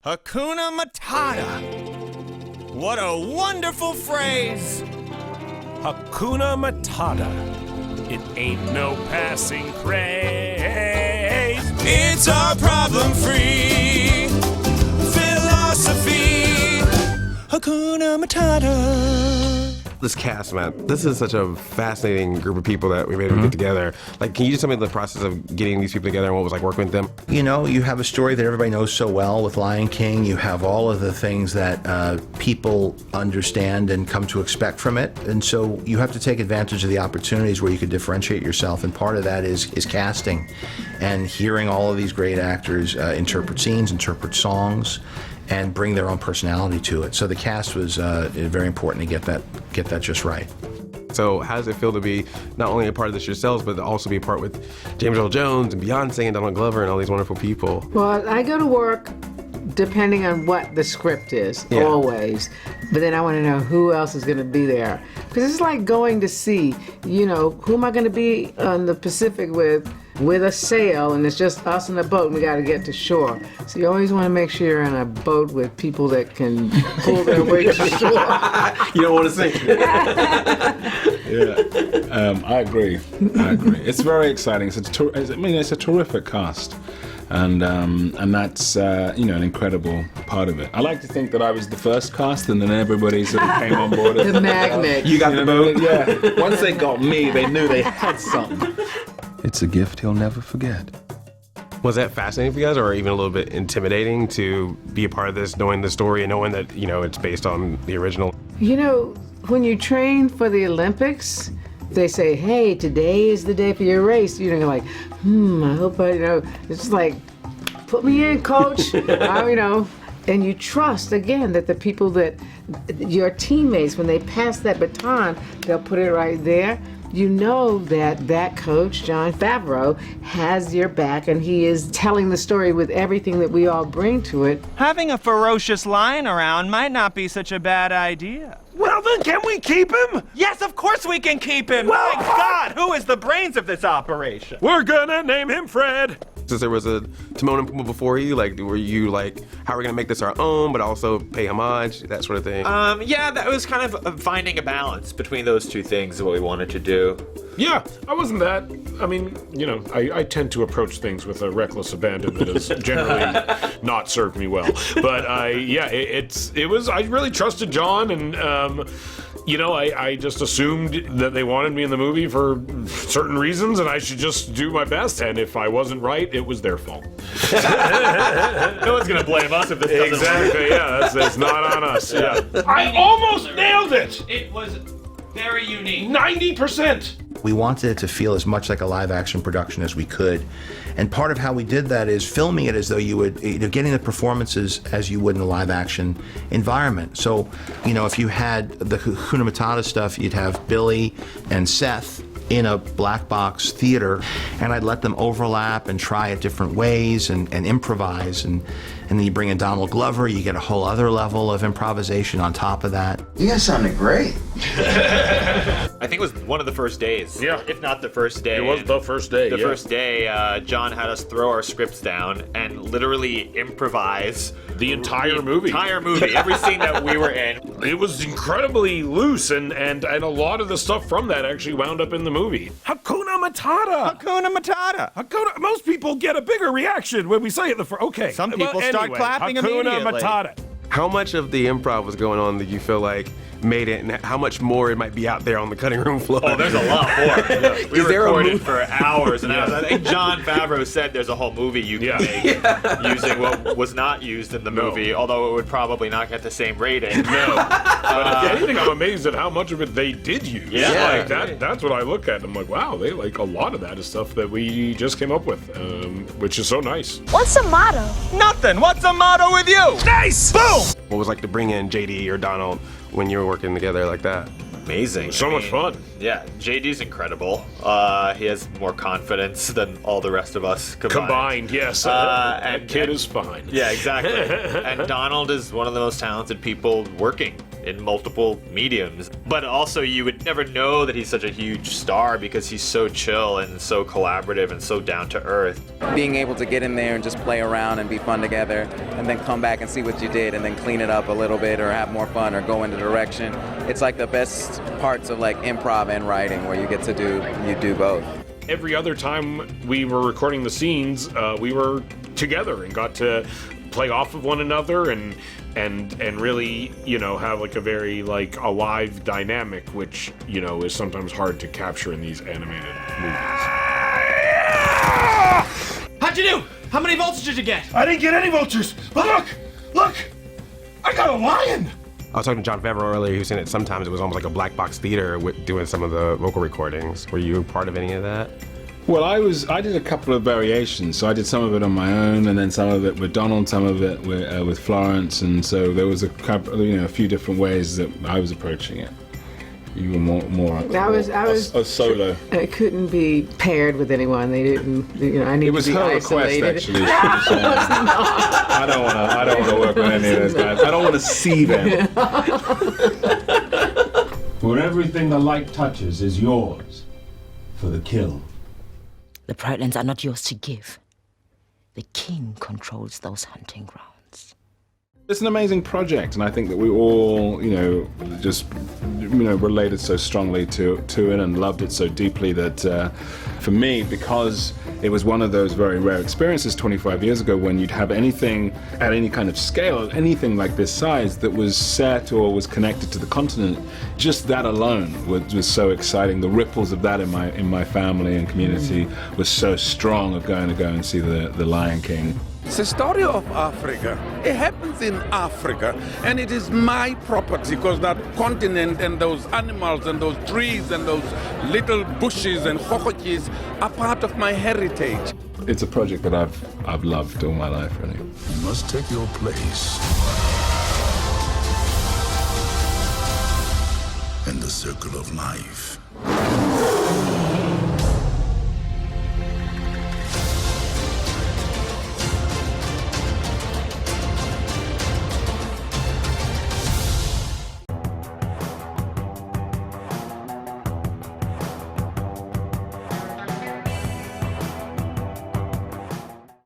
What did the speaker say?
Hakuna Matata. What a wonderful phrase. Hakuna Matata. It ain't no passing craze. It's our problem-free philosophy. Hakuna Matata. This cast, man, this is such a fascinating group of people that we made get together. Like, can you just tell me the process of getting these people together and what it was like working with them? You know, you have a story that everybody knows so well with Lion King. You have all of the things that people understand and come to expect from it. And so you have to take advantage of the opportunities where you can differentiate yourself. And part of that is casting and hearing all of these great actors interpret scenes, interpret songs, and bring their own personality to it. So the cast was very important to get that just right. So how does it feel to be not only a part of this yourselves, but to also be a part with James Earl Jones and Beyonce and Donald Glover and all these wonderful people? Well, I go to work depending on what the script is, always. But then I want to know who else is going to be there. Because it's like going to sea. You know, who am I going to be on the Pacific with a sail, and it's just us in a boat, and we got to get to shore. So you always want to make sure you're in a boat with people that can pull their way to shore. You don't want to sink. I agree. It's very exciting. It's a terrific cast. And that's an incredible part of it. I like to think that I was the first cast, and then everybody sort of came on board. The magnet. You got the boat. Yeah. Once they got me, they knew they had something. It's a gift he'll never forget. Was that fascinating for you guys, or even a little bit intimidating to be a part of this, knowing the story and knowing that it's based on the original? You know, when you train for the Olympics, they say, hey, today is the day for your race. You're like, I hope it's like, put me in, coach. And you trust, again, that the people that, your teammates, when they pass that baton, they'll put it right there. You know that coach, Jon Favreau, has your back, and he is telling the story with everything that we all bring to it. Having a ferocious lion around might not be such a bad idea. Well, then can we keep him? Yes, of course we can keep him. Well, My God, who is the brains of this operation? We're gonna name him Fred. Since there was a Timon and Pumbaa before you, were you like, how are we gonna make this our own, but also pay homage, that sort of thing? Yeah, that was kind of finding a balance between those two things, what we wanted to do. Yeah, I wasn't that. I mean, I tend to approach things with a reckless abandon that has generally not served me well. But I really trusted Jon, and I just assumed that they wanted me in the movie for certain reasons, and I should just do my best. And if I wasn't right, it was their fault. No one's gonna blame us if this doesn't Exactly. work. Yeah, that's not on us. Yeah. I almost nailed it. It was very unique. 90%. We wanted it to feel as much like a live-action production as we could. And part of how we did that is filming it as though you would, getting the performances as you would in a live-action environment. So, if you had the Hakuna Matata stuff, you'd have Billy and Seth in a black box theater, and I'd let them overlap and try it different ways and improvise. And then you bring in Donald Glover, you get a whole other level of improvisation on top of that. You guys sounded great. I think it was one of the first days. Yeah. If not the first day. It was the first day. The first day, Jon had us throw our scripts down and literally improvise the entire movie. Every scene that we were in. It was incredibly loose, and a lot of the stuff from that actually wound up in the movie. Hakuna Matata. Hakuna Matata. Most people get a bigger reaction when we say it okay. Some people start clapping Hakuna immediately. Matata. How much of the improv was going on that you feel like made it, and how much more it might be out there on the cutting room floor? Oh, there's a lot more. We Is there a recorded movie? for hours and hours. I think Jon Favreau said there's a whole movie you can make using what was not used in the movie, although it would probably not get the same rating. No. But if anything, I'm amazed at how much of it they did use. Yeah. That's what I look at. I'm like, wow, they a lot of that is stuff that we just came up with, which is so nice. What's the motto? Nothing. What's the motto with you? Nice! Boom! What was it like to bring in JD or Donald when you were working together like that? amazing. So much fun. Yeah, JD's incredible. He has more confidence than all the rest of us Combined, yes. That kid is fine. Yeah, exactly. And Donald is one of the most talented people working in multiple mediums. But also, you would never know that he's such a huge star because he's so chill and so collaborative and so down to earth. Being able to get in there and just play around and be fun together, and then come back and see what you did, and then clean it up a little bit, or have more fun, or go into direction. It's like the best parts of like improv and writing, where you get to do both. Every other time we were recording the scenes, we were together and got to play off of one another and really, you know, have like a very like alive dynamic, which, you know, is sometimes hard to capture in these animated movies. How'd you do? How many vultures did you get? I didn't get any vultures, but look, I got a lion. I was talking to Jon Favreau earlier, who said that sometimes it was almost like a black box theater with doing some of the vocal recordings. Were you part of any of that? Well, I did a couple of variations. So I did some of it on my own, and then some of it with Donald, some of it with Florence, and so there was a couple, you know, a few different ways that I was approaching it. You were more I was a solo. I couldn't be paired with anyone. They didn't, you know, I needed It was to be her isolated. request, actually. She was saying, I don't want to work with any of those guys. I don't want to see them. For everything the light touches is yours for the kill. The Pride Lands are not yours to give. The king controls those hunting grounds. It's an amazing project, and I think that we all, you know, just, you know, related so strongly to it and loved it so deeply that for me, because it was one of those very rare experiences 25 years ago when you'd have anything at any kind of scale, anything like this size that was set or was connected to the continent, just that alone was so exciting. The ripples of that in my family and community was so strong of going to go and see the Lion King. It's the story of Africa. It happens in Africa, and it is my property because that continent and those animals and those trees and those little bushes and hokochis are part of my heritage. It's a project that I've loved all my life, really. You must take your place in the circle of life.